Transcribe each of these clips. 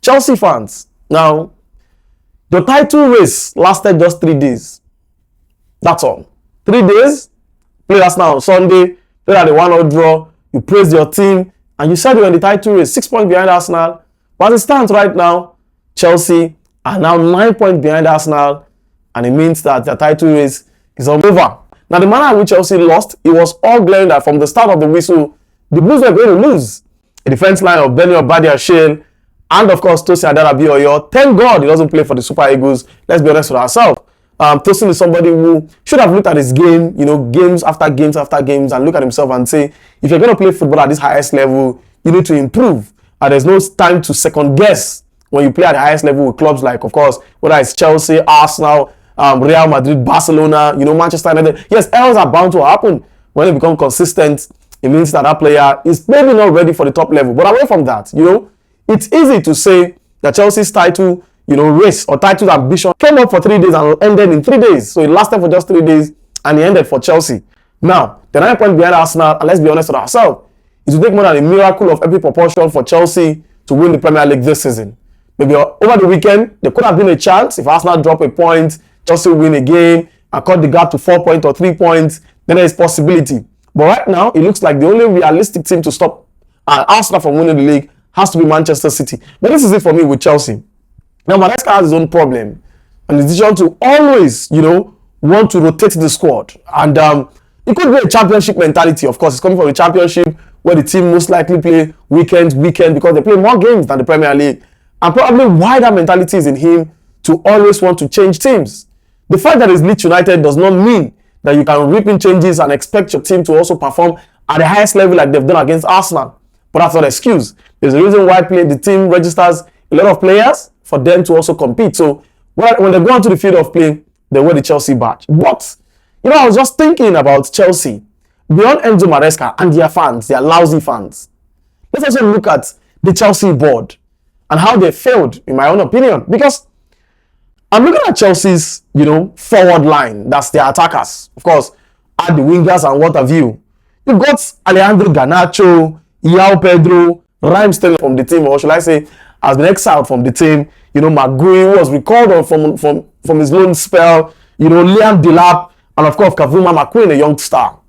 Chelsea fans, now, the title race lasted just 3 days. That's all. 3 days, played Arsenal on Sunday, played at the 1-0 draw, you praised your team, and you said you were in the title race, 6 points behind Arsenal. But as it stands right now, Chelsea are now 9 points behind Arsenal, and it means that the title race is all over. Now, the manner in which Chelsea lost, it was all glaring that from the start of the whistle, the Blues were going to lose. A defense line of Benny Obadia Shale, and of course, Tosin Adarabi-Oyo. Thank God he doesn't play for the Super Eagles. Let's be honest with ourselves. Tosin is somebody who should have looked at his game, games after games after games, and look at himself and say, if you're going to play football at this highest level, you need to improve. And there's no time to second guess when you play at the highest level with clubs like, of course, whether it's Chelsea, Arsenal, Real Madrid, Barcelona, Manchester United. Yes, errors are bound to happen. When they become consistent, it means that player is maybe not ready for the top level. But away from that, it's easy to say that Chelsea's title, race or title ambition came up for 3 days and ended in 3 days. So it lasted for just 3 days and it ended for Chelsea. Now, the 9 points behind Arsenal, and let's be honest with ourselves, it will take more than a miracle of epic proportion for Chelsea to win the Premier League this season. Maybe over the weekend, there could have been a chance if Arsenal drop a point, Chelsea win a game and cut the gap to 4 points or 3 points, then there is possibility. But right now, it looks like the only realistic team to stop Arsenal from winning the league has to be Manchester City. But this is it for me with Chelsea. Now, Maresca has his own problem and the decision to always, want to rotate the squad. And it could be a championship mentality. Of course, it's coming from the championship where the team most likely play weekend because they play more games than the Premier League. And probably why that mentality is in him to always want to change teams. The fact that it's Leeds United does not mean that you can reap in changes and expect your team to also perform at the highest level like they've done against Arsenal. But that's not an excuse. There's a reason why the team registers a lot of players for them to also compete. So when they go onto the field of play, they wear the Chelsea badge. But, I was just thinking about Chelsea. Beyond Enzo Maresca and their fans, their lousy fans, let's also look at the Chelsea board and how they failed, in my own opinion. Because I'm looking at Chelsea's, forward line. That's their attackers. Of course, add the wingers and what have you. You've got Alejandro Garnacho, João Pedro, Raheem Sterling from the team, or should I say, has been exiled from the team. Magui was recalled from his loan spell. Liam Delap, and of course, Kavuma McQueen, a young star.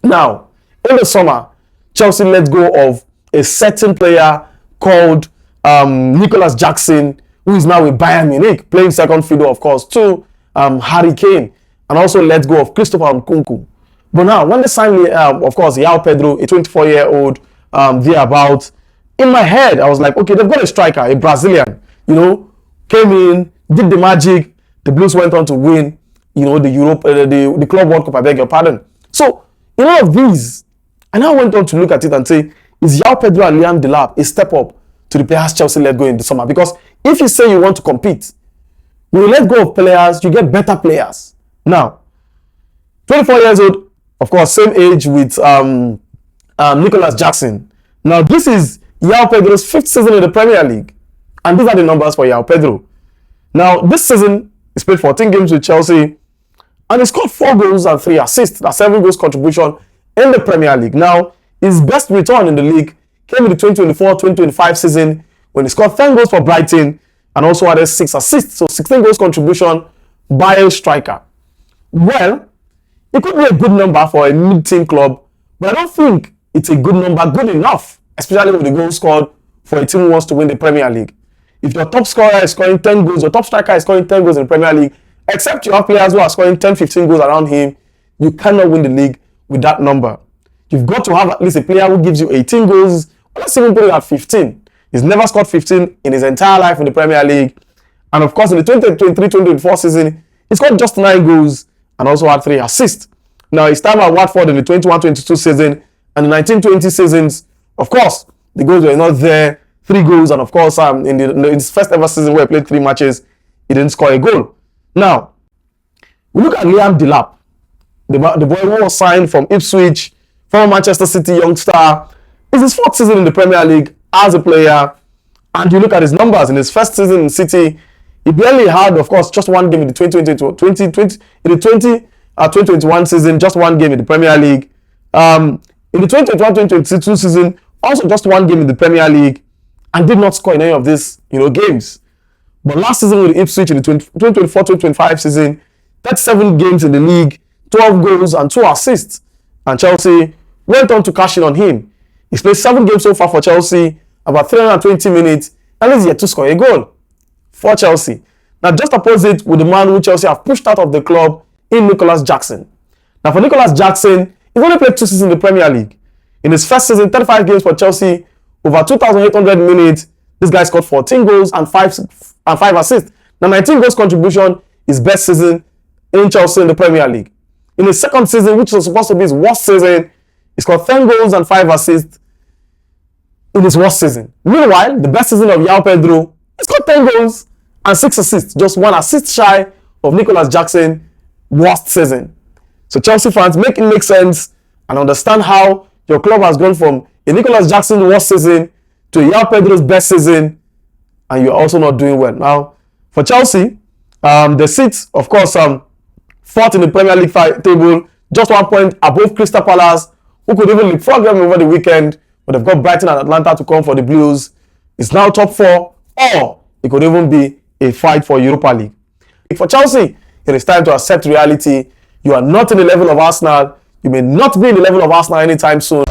Now, in the summer, Chelsea let go of a certain player called Nicholas Jackson, who is now with Bayern Munich, playing second fiddle, of course, to Harry Kane, and also let go of Christopher Nkunku. But now, when they signed, of course, João Pedro, a 24-year-old, thereabout, in my head, I was like, okay, they've got a striker, a Brazilian, came in, did the magic. The Blues went on to win, the Club World Cup, I beg your pardon. So, in all of these, I now went on to look at it and say, is João Pedro and Liam Delap a step up to the players Chelsea let go in the summer? Because if you say you want to compete, when you let go of players, you get better players. Now, 24 years old, of course, same age with Nicholas Jackson. Now, this is João Pedro's 5th season in the Premier League. And these are the numbers for João Pedro. Now, this season, he's played 14 games with Chelsea, and he scored 4 goals and 3 assists. That's 7 goals contribution in the Premier League. Now, his best return in the league came in the 2024-2025 season when he scored 10 goals for Brighton and also added 6 assists. So 16 goals contribution by a striker. Well, it could be a good number for a mid-team club, but I don't think it's a good number, good enough, especially with the goals scored for a team who wants to win the Premier League. If your top scorer is scoring 10 goals, your top striker is scoring 10 goals in the Premier League, except you have players who are scoring 10, 15 goals around him, you cannot win the league with that number. You've got to have at least a player who gives you 18 goals, or let's even put it at 15. He's never scored 15 in his entire life in the Premier League. And of course, in the 2023-2024 season, he scored just 9 goals and also had 3 assists. Now, his time at Watford in the 21-22 season and the 19-20 seasons, of course, the goals were not there. 3 goals, and of course, in his first ever season where he played 3 matches, he didn't score a goal. Now, we look at Liam Delap, the boy who was signed from Ipswich, former Manchester City young star. It's his 4th season in the Premier League as a player, and you look at his numbers in his first season in City, he barely had, of course, just 1 game in the 2021 season, just 1 game in the Premier League. In the 2021-2022 season, also just 1 game in the Premier League. and did not score in any of these, games. But last season with Ipswich in the 2024-2025 season, 37 games in the league, 12 goals and 2 assists. And Chelsea went on to cash in on him. He's played 7 games so far for Chelsea, about 320 minutes, and he's yet to score a goal for Chelsea. Now, just opposite with the man who Chelsea have pushed out of the club in Nicholas Jackson. Now, for Nicholas Jackson, he's only played 2 seasons in the Premier League. In his first season, 35 games for Chelsea, over 2,800 minutes, this guy scored 14 goals and 5 assists. Now, 19 goals contribution, his best season in Chelsea in the Premier League. In his second season, which was supposed to be his worst season, he scored 10 goals and 5 assists in his worst season. Meanwhile, the best season of João Pedro, he scored 10 goals and 6 assists, just 1 assist shy of Nicholas Jackson's worst season. So Chelsea fans, make it make sense and understand how your club has gone from a Nicholas Jackson's worst season to a João Pedro's best season, and you're also not doing well. Now, for Chelsea, they sit, of course, fourth in the Premier League table, just 1 point above Crystal Palace, who could even leapfrog them over the weekend, but they've got Brighton and Atlanta to come for the Blues. It's now top 4, or it could even be a fight for Europa League. For Chelsea, it is time to accept reality. You are not in the level of Arsenal. You may not be in the level of Arsenal anytime soon.